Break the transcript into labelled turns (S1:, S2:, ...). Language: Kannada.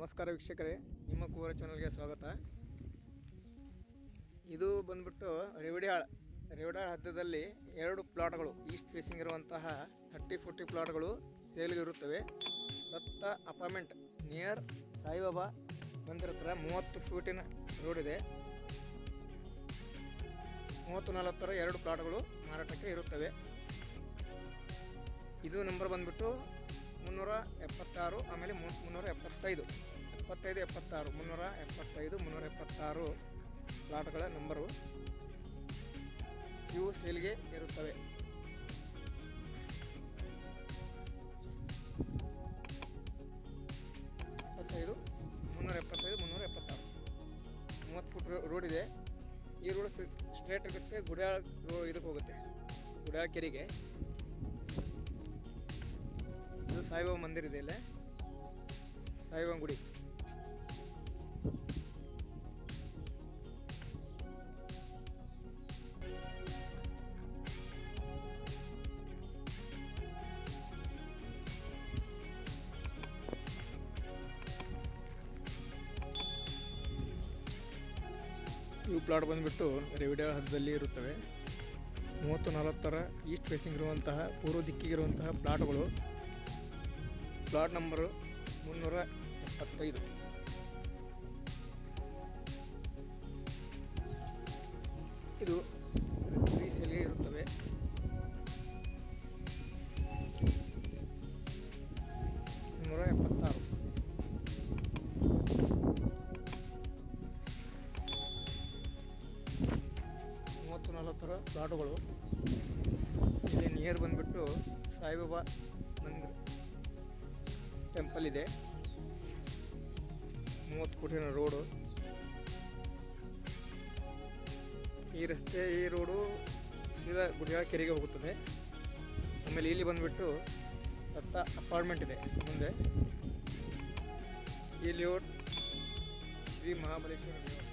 S1: ನಮಸ್ಕಾರ ವೀಕ್ಷಕರೇ, ನಿಮ್ಮ ಕುವರ ಚಾನಲ್ಗೆ ಸ್ವಾಗತ. ಇದು ಬಂದ್ಬಿಟ್ಟು ರೇವಡಿಹಾಳ ಹದ್ದದಲ್ಲಿ 2 ಪ್ಲಾಟ್ಗಳು ಈಸ್ಟ್ ಫೇಸಿಂಗ್ ಇರುವಂತಹ 30-40 ಪ್ಲಾಟ್ಗಳು ಸೇಲ್ಗೆ ಇರುತ್ತವೆ. ದತ್ತ ಅಪಾರ್ಟ್ಮೆಂಟ್ ನಿಯರ್ ಸಾಯಿಬಾಬಾ ಮಂದಿರ ಹತ್ರ 30 ಫೀಟಿನ ರೋಡ್ ಇದೆ. 30-40 2 ಪ್ಲಾಟ್ಗಳು ಮಾರಾಟಕ್ಕೆ ಇರುತ್ತವೆ. ಇದು ನಂಬರ್ ಬಂದ್ಬಿಟ್ಟು 376, ಆಮೇಲೆ 375, 76, 375, 376 ಪ್ಲಾಟ್ಗಳ ನಂಬರು ಇವು ಸೇಲ್ಗೆ ಇರುತ್ತವೆ. ಎಪ್ಪತ್ತೈದು 375, 376 30 ಫುಟ್ ರೋಡ್ ಇದೆ. ಈ ರೋಡ್ ಸ್ಟ್ರೇಟ್ ಆಗುತ್ತೆ, ಗುಡಿಯಾಳ ಇದಕ್ಕೆ ಹೋಗುತ್ತೆ, ಗುಡಿಯಾಳ ಕೆರೆಗೆ. ಇದು ಸಾಯಿಬಾಬಾ ಮಂದಿರ ಇದೆ, ಇಲ್ಲೇ ಸಾಯಿಬಾಬಾ ಗುಡಿ. ಇವು ಪ್ಲಾಟ್ ಬಂದುಬಿಟ್ಟು ರೇವಡಿಹಾಳ ಹದ್ದದಲ್ಲಿ ಇರುತ್ತವೆ. 30-40 ಈಸ್ಟ್ ಫೇಸಿಂಗ್ ಇರುವಂತಹ ಪೂರ್ವ ದಿಕ್ಕಿಗಿರುವಂತಹ ಪ್ಲಾಟ್ಗಳು. Plot number 375. ಇದು ರೀಸೇಲ್ಗೆ ಇರುತ್ತವೆ. $176. ಪ್ಲಾಟುಗಳು. ಇಲ್ಲಿ ನಿಯರ್ ಬಂದುಬಿಟ್ಟು ಸಾಯಿಬಾಬಾ ಮಂದಿರ ಟೆಂಪಲ್ ಇದೆ. 30 ಫುಟಿನ ರೋಡು. ಈ ರೋಡು ಸೀದಾ ಗುಡಿಯಾಳ ಕೆರೆಗೆ ಹೋಗುತ್ತದೆ. ಆಮೇಲೆ ಇಲ್ಲಿ ಬಂದುಬಿಟ್ಟು ದತ್ತ ಅಪಾರ್ಟ್ಮೆಂಟ್ ಇದೆ ಮುಂದೆ. ಈ ಲೇಔಟ್ ಶ್ರೀ ಮಹಾಬಲೇಶ್ವರ ಲೇಔಟ್.